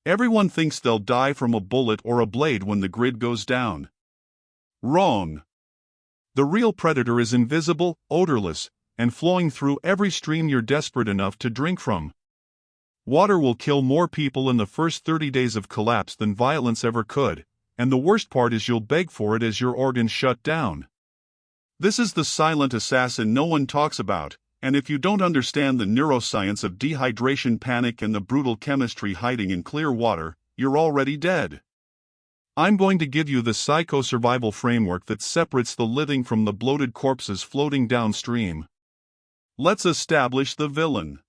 Everyone thinks they'll die from a bullet or a blade when the grid goes down. Wrong. The real predator is invisible, odorless, and flowing through every stream you're desperate enough to drink from. Water will kill more people in the first 30 days of collapse than violence ever could, and the worst part is you'll beg for it as your organs shut down. This is the silent assassin no one talks about, and if you don't understand the neuroscience of dehydration panic and the brutal chemistry hiding in clear water, you're already dead. I'm going to give you the psycho-survival framework that separates the living from the bloated corpses floating downstream. Let's establish the villain.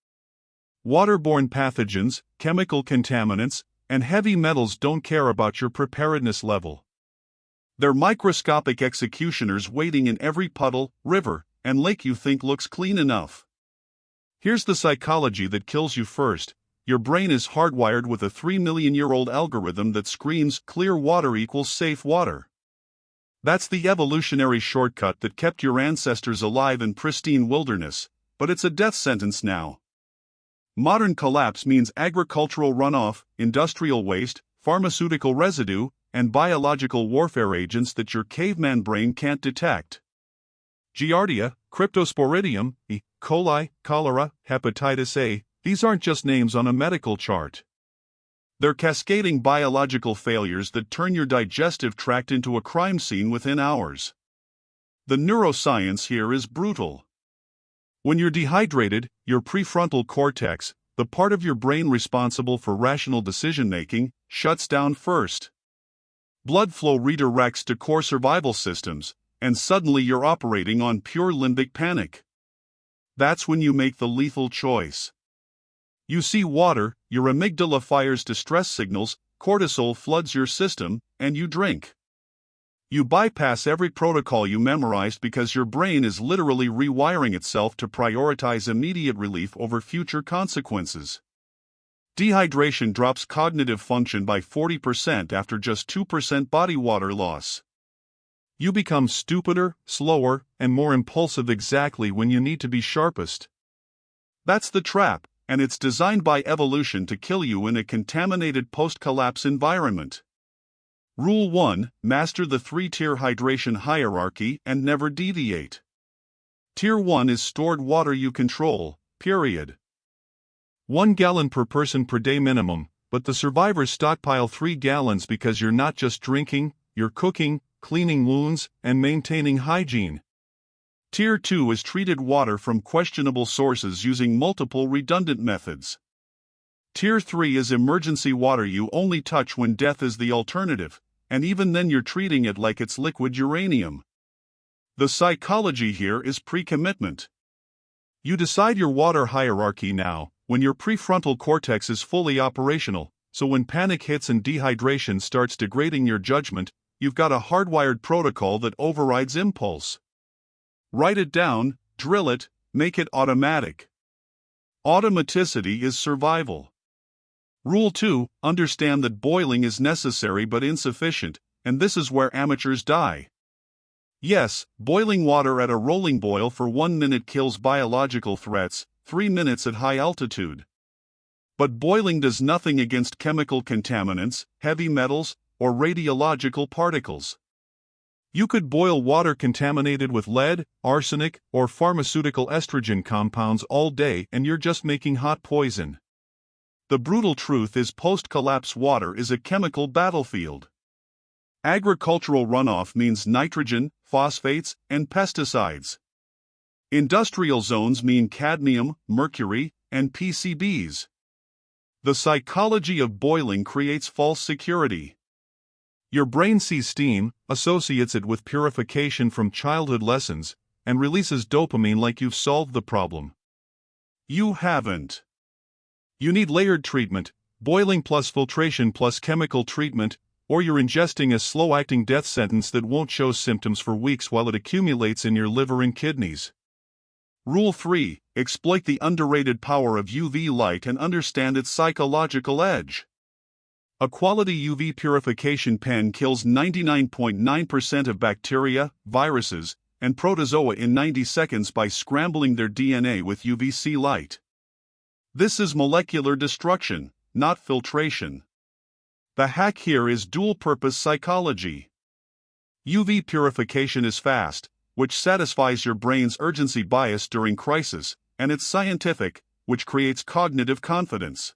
Waterborne pathogens, chemical contaminants, and heavy metals don't care about your preparedness level. They're microscopic executioners waiting in every puddle, river, and lake you think looks clean enough. Here's the psychology that kills you first. Your brain is hardwired with a 3-million-year-old algorithm that screams clear water equals safe water. That's the evolutionary shortcut that kept your ancestors alive in pristine wilderness, but it's a death sentence now. Modern collapse means agricultural runoff, industrial waste, pharmaceutical residue, and biological warfare agents that your caveman brain can't detect. Giardia, Cryptosporidium, E. coli, cholera, hepatitis A, these aren't just names on a medical chart. They're cascading biological failures that turn your digestive tract into a crime scene within hours. The neuroscience here is brutal. When you're dehydrated, your prefrontal cortex, the part of your brain responsible for rational decision-making, shuts down first. Blood flow redirects to core survival systems, and suddenly you're operating on pure limbic panic. That's when you make the lethal choice. You see water, your amygdala fires distress signals, cortisol floods your system, and you drink. You bypass every protocol you memorized because your brain is literally rewiring itself to prioritize immediate relief over future consequences. Dehydration drops cognitive function by 40% after just 2% body water loss. You become stupider, slower, and more impulsive exactly when you need to be sharpest. That's the trap, and it's designed by evolution to kill you in a contaminated post-collapse environment. Rule 1: Master the 3-tier hydration hierarchy and never deviate. Tier 1 is stored water you control, period. 1 gallon per person per day minimum, but the survivors stockpile 3 gallons because you're not just drinking, you're cooking, cleaning wounds, and maintaining hygiene. Tier 2 is treated water from questionable sources using multiple redundant methods. Tier 3 is emergency water you only touch when death is the alternative, and even then you're treating it like it's liquid uranium. The psychology here is pre-commitment. You decide your water hierarchy now, when your prefrontal cortex is fully operational, so when panic hits and dehydration starts degrading your judgment, you've got a hardwired protocol that overrides impulse. Write it down, drill it, make it automatic. Automaticity is survival. Rule 2: Understand that boiling is necessary but insufficient, and this is where amateurs die. Yes, boiling water at a rolling boil for 1 minute kills biological threats, 3 minutes at high altitude. But boiling does nothing against chemical contaminants, heavy metals, or radiological particles. You could boil water contaminated with lead, arsenic, or pharmaceutical estrogen compounds all day and you're just making hot poison. The brutal truth is post-collapse water is a chemical battlefield. Agricultural runoff means nitrogen, phosphates, and pesticides. Industrial zones mean cadmium, mercury, and PCBs. The psychology of boiling creates false security. Your brain sees steam, associates it with purification from childhood lessons, and releases dopamine like you've solved the problem. You haven't. You need layered treatment, boiling plus filtration plus chemical treatment, or you're ingesting a slow-acting death sentence that won't show symptoms for weeks while it accumulates in your liver and kidneys. Rule 3: Exploit the underrated power of UV light and understand its psychological edge. A quality UV purification pen kills 99.9% of bacteria, viruses, and protozoa in 90 seconds by scrambling their DNA with UVC light. This is molecular destruction, not filtration. The hack here is dual-purpose psychology. UV purification is fast, which satisfies your brain's urgency bias during crisis, and it's scientific, which creates cognitive confidence.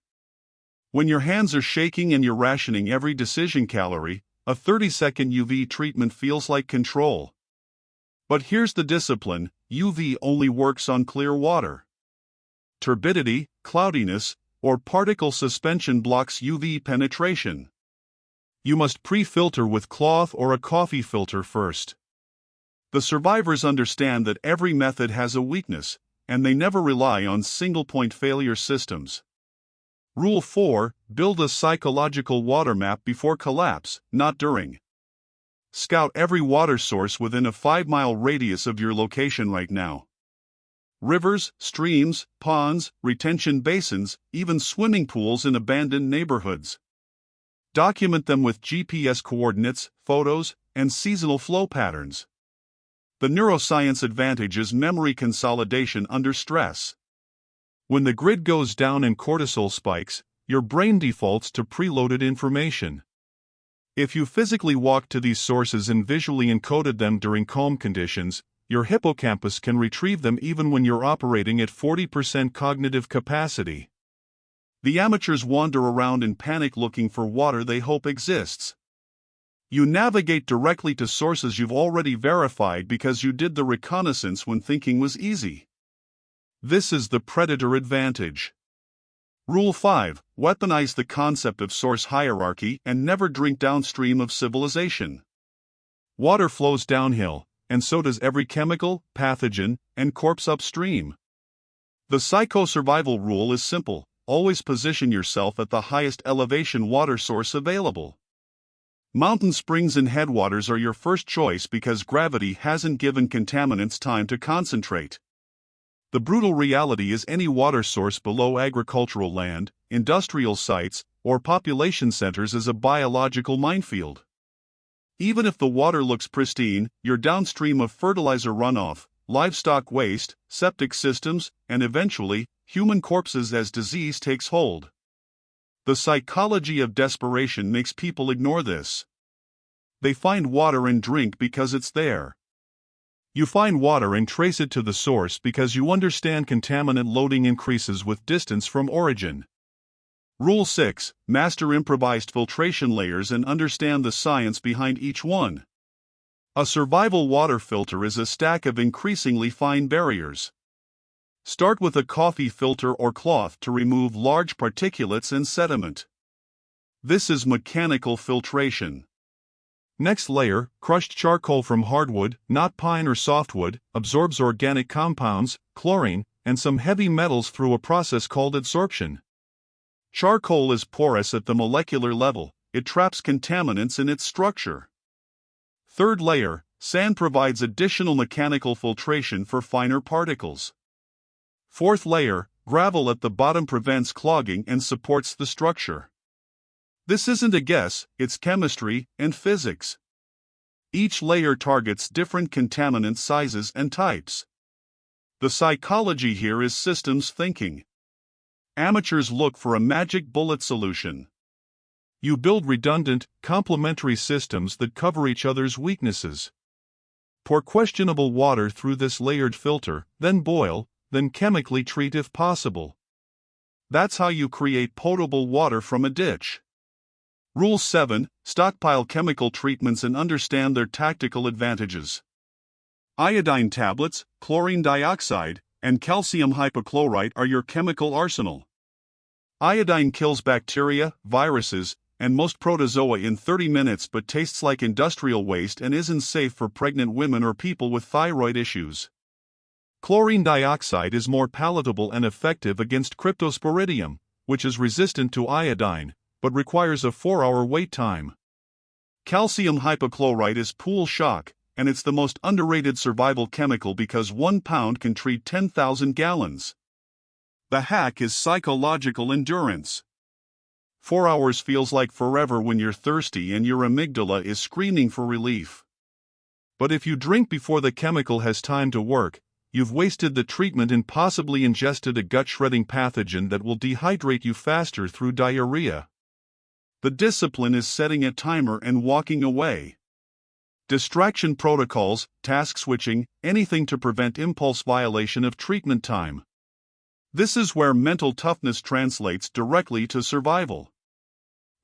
When your hands are shaking and you're rationing every decision calorie, a 30-second UV treatment feels like control. But here's the discipline: UV only works on clear water. Turbidity, cloudiness, or particle suspension blocks UV penetration. You must pre-filter with cloth or a coffee filter first. The survivors understand that every method has a weakness, and they never rely on single-point failure systems. Rule 4: build a psychological water map before collapse, not during. Scout every water source within a 5-mile radius of your location right now. Rivers, streams, ponds, retention basins, even swimming pools in abandoned neighborhoods. Document them with GPS coordinates, photos, and seasonal flow patterns. The neuroscience advantage is memory consolidation under stress. When the grid goes down and cortisol spikes, your brain defaults to preloaded information. If you physically walked to these sources and visually encoded them during calm conditions, your hippocampus can retrieve them even when you're operating at 40% cognitive capacity. The amateurs wander around in panic looking for water they hope exists. You navigate directly to sources you've already verified because you did the reconnaissance when thinking was easy. This is the predator advantage. Rule 5: weaponize the concept of source hierarchy and never drink downstream of civilization. Water flows downhill, and so does every chemical, pathogen, and corpse upstream. The psycho-survival rule is simple: always position yourself at the highest elevation water source available. Mountain springs and headwaters are your first choice because gravity hasn't given contaminants time to concentrate. The brutal reality is any water source below agricultural land, industrial sites, or population centers is a biological minefield. Even if the water looks pristine, you're downstream of fertilizer runoff, livestock waste, septic systems, and eventually, human corpses as disease takes hold. The psychology of desperation makes people ignore this. They find water and drink because it's there. You find water and trace it to the source because you understand contaminant loading increases with distance from origin. Rule 6: master improvised filtration layers and understand the science behind each one. A survival water filter is a stack of increasingly fine barriers. Start with a coffee filter or cloth to remove large particulates and sediment. This is mechanical filtration. Next layer: crushed charcoal from hardwood, not pine or softwood, absorbs organic compounds, chlorine, and some heavy metals through a process called adsorption. Charcoal is porous at the molecular level, it traps contaminants in its structure. Third layer: sand provides additional mechanical filtration for finer particles. Fourth layer: gravel at the bottom prevents clogging and supports the structure. This isn't a guess, it's chemistry and physics. Each layer targets different contaminant sizes and types. The psychology here is systems thinking. Amateurs look for a magic bullet solution. You build redundant, complementary systems that cover each other's weaknesses. Pour questionable water through this layered filter, then boil, then chemically treat if possible. That's how you create potable water from a ditch. Rule 7: stockpile chemical treatments and understand their tactical advantages. Iodine tablets, chlorine dioxide, and calcium hypochlorite are your chemical arsenal. Iodine kills bacteria, viruses, and most protozoa in 30 minutes but tastes like industrial waste and isn't safe for pregnant women or people with thyroid issues. Chlorine dioxide is more palatable and effective against cryptosporidium, which is resistant to iodine, but requires a 4-hour wait time. Calcium hypochlorite is pool shock, and it's the most underrated survival chemical because 1 pound can treat 10,000 gallons. The hack is psychological endurance. 4 hours feels like forever when you're thirsty and your amygdala is screaming for relief. But if you drink before the chemical has time to work, you've wasted the treatment and possibly ingested a gut-shredding pathogen that will dehydrate you faster through diarrhea. The discipline is setting a timer and walking away. Distraction protocols, task switching, anything to prevent impulse violation of treatment time. This is where mental toughness translates directly to survival.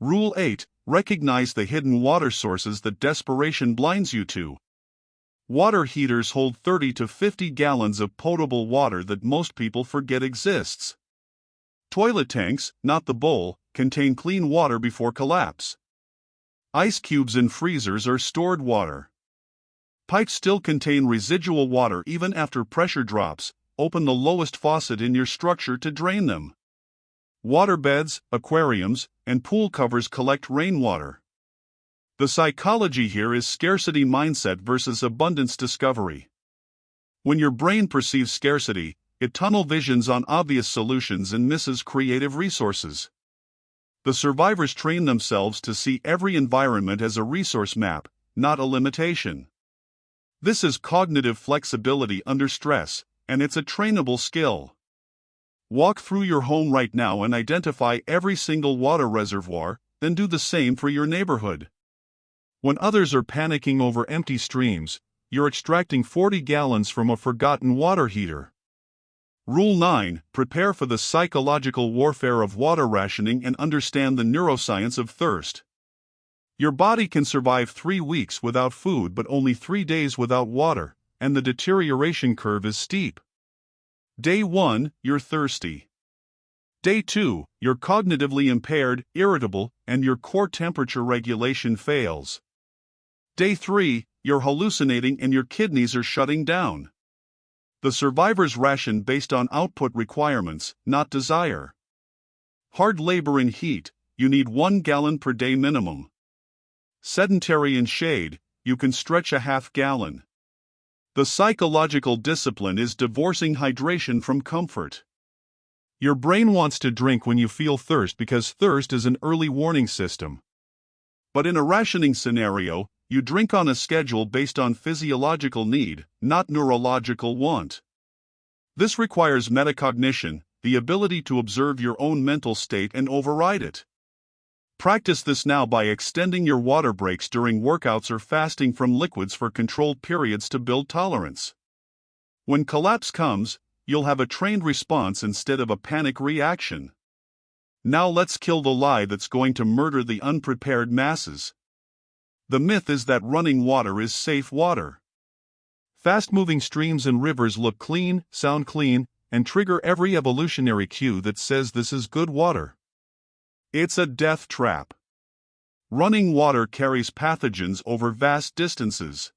Rule 8. Recognize the hidden water sources that desperation blinds you to. Water heaters hold 30 to 50 gallons of potable water that most people forget exists. Toilet tanks, not the bowl, contain clean water before collapse. Ice cubes in freezers are stored water. Pipes still contain residual water even after pressure drops. Open the lowest faucet in your structure to drain them. Waterbeds, aquariums, and pool covers collect rainwater. The psychology here is scarcity mindset versus abundance discovery. When your brain perceives scarcity, it tunnel visions on obvious solutions and misses creative resources. The survivors train themselves to see every environment as a resource map, not a limitation. This is cognitive flexibility under stress, and it's a trainable skill. Walk through your home right now and identify every single water reservoir, then do the same for your neighborhood. When others are panicking over empty streams, you're extracting 40 gallons from a forgotten water heater. Rule 9. Prepare for the psychological warfare of water rationing and understand the neuroscience of thirst. Your body can survive 3 weeks without food but only 3 days without water, and the deterioration curve is steep. Day 1, you're thirsty. Day 2, you're cognitively impaired, irritable, and your core temperature regulation fails. Day 3, you're hallucinating and your kidneys are shutting down. The survivors ration based on output requirements, not desire. Hard labor in heat, you need 1 gallon per day minimum. Sedentary in shade, you can stretch a half gallon. The psychological discipline is divorcing hydration from comfort. Your brain wants to drink when you feel thirst because thirst is an early warning system. But in a rationing scenario, you drink on a schedule based on physiological need, not neurological want. This requires metacognition, the ability to observe your own mental state and override it. Practice this now by extending your water breaks during workouts or fasting from liquids for controlled periods to build tolerance. When collapse comes, you'll have a trained response instead of a panic reaction. Now let's kill the lie that's going to murder the unprepared masses. The myth is that running water is safe water. Fast-moving streams and rivers look clean, sound clean, and trigger every evolutionary cue that says this is good water. It's a death trap. Running water carries pathogens over vast distances.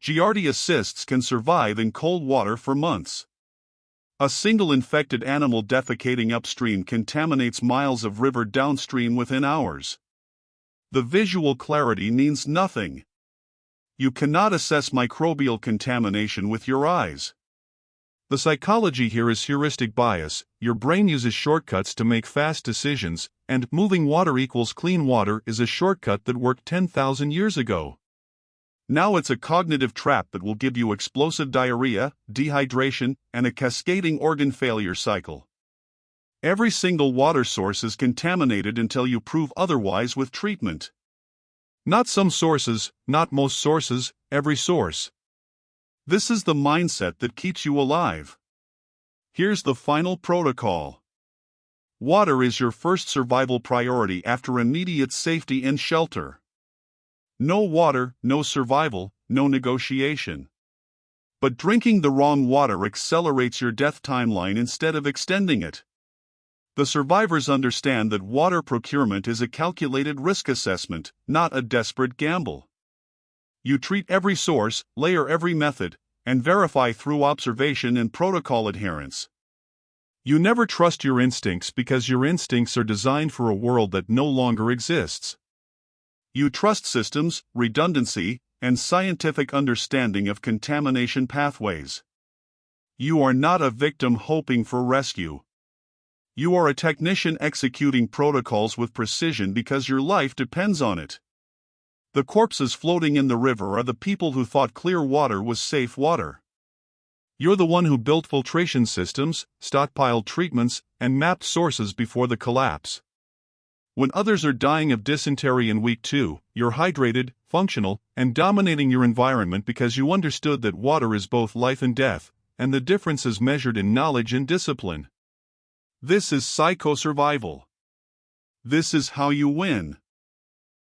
Giardia cysts can survive in cold water for months. A single infected animal defecating upstream contaminates miles of river downstream within hours. The visual clarity means nothing. You cannot assess microbial contamination with your eyes. The psychology here is heuristic bias. Your brain uses shortcuts to make fast decisions, and moving water equals clean water is a shortcut that worked 10,000 years ago. Now it's a cognitive trap that will give you explosive diarrhea, dehydration, and a cascading organ failure cycle. Every single water source is contaminated until you prove otherwise with treatment. Not some sources, not most sources, every source. This is the mindset that keeps you alive. Here's the final protocol. Water is your first survival priority after immediate safety and shelter. No water, no survival, no negotiation. But drinking the wrong water accelerates your death timeline instead of extending it. The survivors understand that water procurement is a calculated risk assessment, not a desperate gamble. You treat every source, layer every method, and verify through observation and protocol adherence. You never trust your instincts because your instincts are designed for a world that no longer exists. You trust systems, redundancy, and scientific understanding of contamination pathways. You are not a victim hoping for rescue. You are a technician executing protocols with precision because your life depends on it. The corpses floating in the river are the people who thought clear water was safe water. You're the one who built filtration systems, stockpiled treatments, and mapped sources before the collapse. When others are dying of dysentery and weak too, you're hydrated, functional, and dominating your environment because you understood that water is both life and death, and the difference is measured in knowledge and discipline. This is psycho-survival. This is how you win.